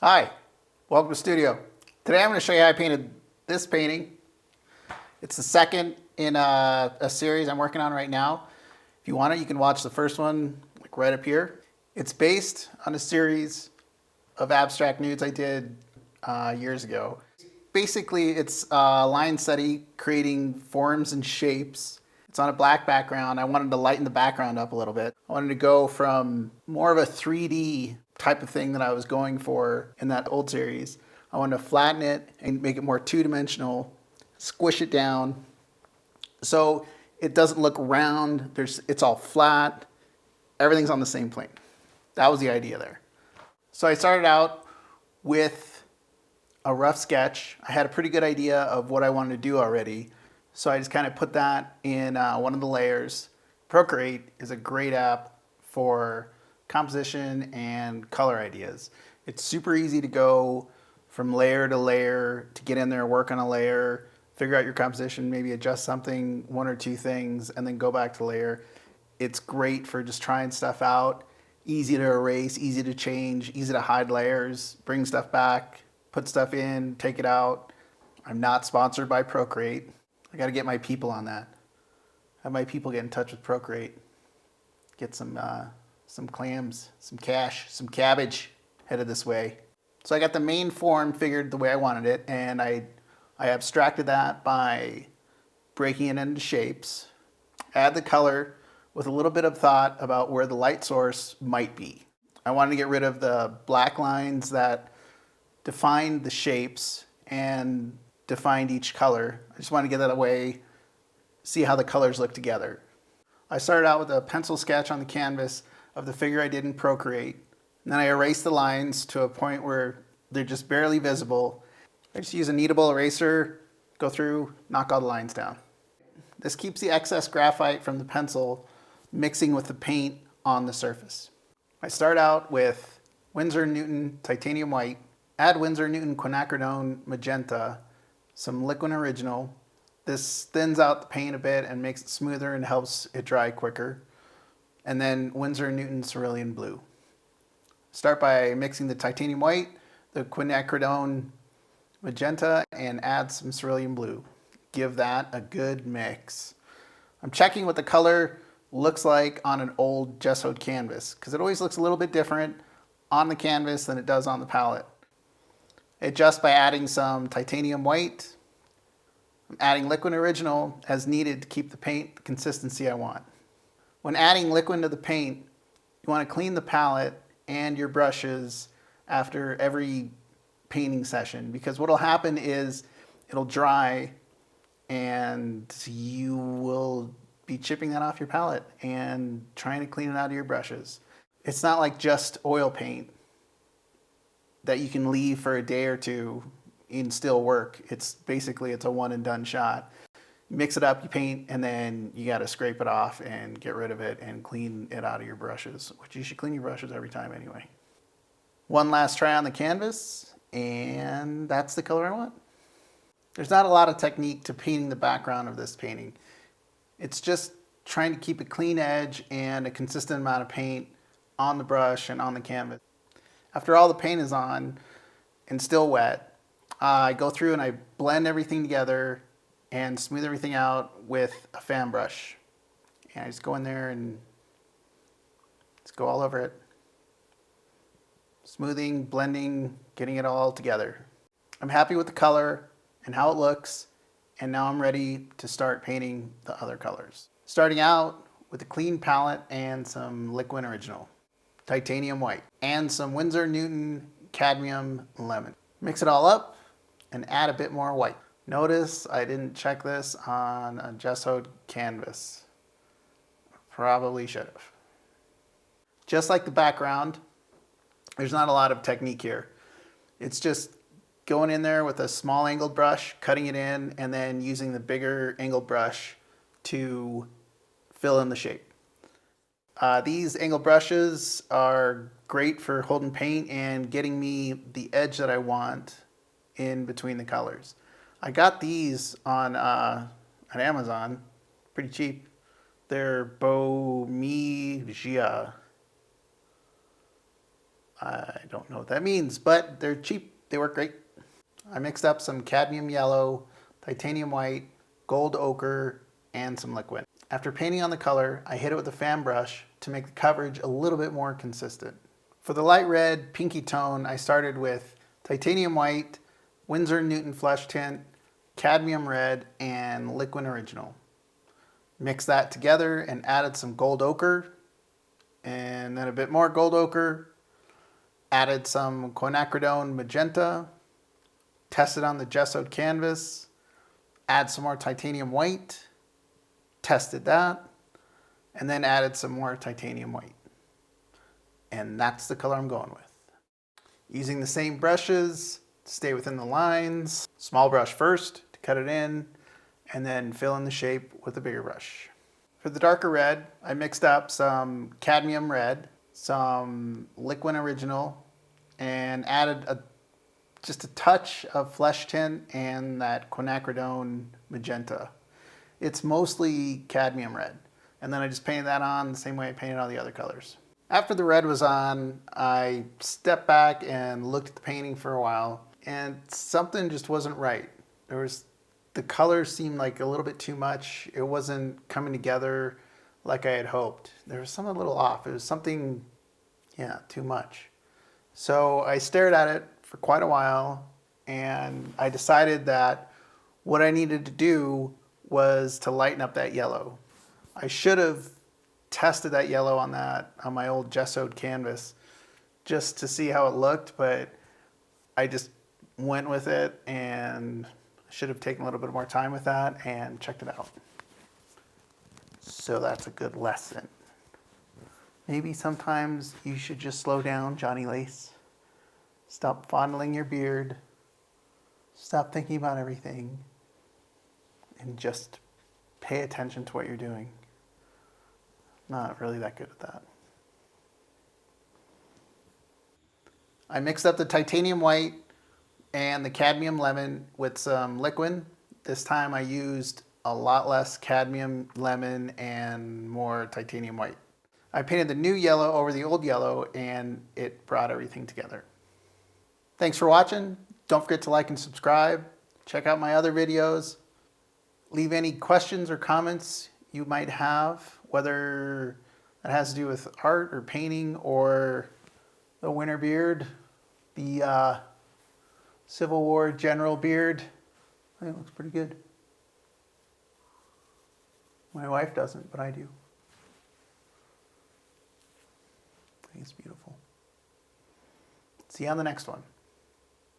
Hi, welcome to studio. Today I'm going to show you how I painted this painting. It's the second in a series I'm working on right now. If you want it, you can watch the first one like right up here. It's based on a series of abstract nudes I did years ago. Basically, it's a line study creating forms and shapes. It's on a black background. I wanted to lighten the background up a little bit. I wanted to go from more of a 3D type of thing that I was going for in that old series. I wanted to flatten it and make it more two-dimensional, squish it down so it doesn't look round. It's all flat. Everything's on the same plane. That was the idea there. So I started out with a rough sketch. I had a pretty good idea of what I wanted to do already. So I just kind of put that in one of the layers. Procreate is a great app for composition and color ideas. It's super easy to go from layer to layer, to get in there, work on a layer, figure out your composition, maybe adjust something, one or two things, and then go back to layer. It's great for just trying stuff out. Easy to erase, easy to change, easy to hide layers, bring stuff back, put stuff in, take it out. I'm not sponsored by Procreate. I got to get my people on that. Have my people get in touch with Procreate. Get some clams, some cash, some cabbage headed this way. So I got the main form figured the way I wanted it, and I abstracted that by breaking it into shapes. Add the color with a little bit of thought about where the light source might be. I wanted to get rid of the black lines that defined the shapes and defined each color. I just wanted to get that away, see how the colors look together. I started out with a pencil sketch on the canvas of the figure I did in Procreate, and then I erased the lines to a point where they're just barely visible. I just use a kneadable eraser, go through, knock all the lines down. This keeps the excess graphite from the pencil mixing with the paint on the surface. I start out with Winsor & Newton titanium white, add Winsor & Newton quinacridone magenta, some liquid original. This thins out the paint a bit and makes it smoother and helps it dry quicker. And then Winsor & Newton cerulean blue. Start by mixing the titanium white, the quinacridone magenta, and add some cerulean blue. Give that a good mix. I'm checking what the color looks like on an old gessoed canvas, because it always looks a little bit different on the canvas than it does on the palette. Adjust by adding some titanium white. I'm adding liquid original as needed to keep the paint the consistency I want. When adding liquid to the paint, you want to clean the palette and your brushes after every painting session, because what will happen is it'll dry and you will be chipping that off your palette and trying to clean it out of your brushes. It's not like just oil paint that you can leave for a day or two and still work. It's a one and done shot. Mix it up, you paint, and then you got to scrape it off and get rid of it and clean it out of your brushes, which you should clean your brushes every time anyway. One last try on the canvas, and that's the color I want. There's not a lot of technique to painting the background of this painting. It's just trying to keep a clean edge and a consistent amount of paint on the brush and on the canvas. After all the paint is on and still wet, I go through and I blend everything together and smooth everything out with a fan brush. And I just go in there and just go all over it. Smoothing, blending, getting it all together. I'm happy with the color and how it looks, and now I'm ready to start painting the other colors. Starting out with a clean palette and some liquid original, titanium white, and some Winsor & Newton cadmium lemon. Mix it all up and add a bit more white. Notice I didn't check this on a gessoed canvas. Probably should have. Just like the background, there's not a lot of technique here. It's just going in there with a small angled brush, cutting it in, and then using the bigger angled brush to fill in the shape. These angled brushes are great for holding paint and getting me the edge that I want in between the colors. I got these on Amazon, pretty cheap. They're Beaumegia. I don't know what that means, but they're cheap. They work great. I mixed up some cadmium yellow, titanium white, gold ochre, and some liquid. After painting on the color, I hit it with a fan brush to make the coverage a little bit more consistent. For the light red, pinky tone, I started with titanium white, Winsor & Newton flesh tint, cadmium red, and liquid original. Mixed that together and added some gold ochre, and then a bit more gold ochre. Added some quinacridone magenta, tested on the gessoed canvas, add some more titanium white, tested that, and then added some more titanium white. And that's the color I'm going with. Using the same brushes to stay within the lines. Small brush first to cut it in, and then fill in the shape with a bigger brush. For the darker red, I mixed up some cadmium red, some liquid original, and added just a touch of flesh tint and that quinacridone magenta. It's mostly cadmium red. And then I just painted that on the same way I painted all the other colors. After the red was on, I stepped back and looked at the painting for a while, and something just wasn't right. The colors seemed like a little bit too much. It wasn't coming together like I had hoped. There was something a little off. It was something, too much. So I stared at it for quite a while, and I decided that what I needed to do was to lighten up that yellow. I should have tested that yellow on my old gessoed canvas just to see how it looked, but I just went with it, and should have taken a little bit more time with that and checked it out. So that's a good lesson. Maybe sometimes you should just slow down, Johnny Lace. Stop fondling your beard. Stop thinking about everything. And just pay attention to what you're doing. Not really that good at that. I mixed up the titanium white and the cadmium lemon with some liquid. This time I used a lot less cadmium lemon and more titanium white. I painted the new yellow over the old yellow, and it brought everything together. Thanks for watching. Don't forget to like and subscribe. Check out my other videos. Leave any questions or comments you might have, whether that has to do with art or painting or the winter beard, the Civil War general beard. I think it looks pretty good. My wife doesn't, but I do. I think it's beautiful. See you on the next one.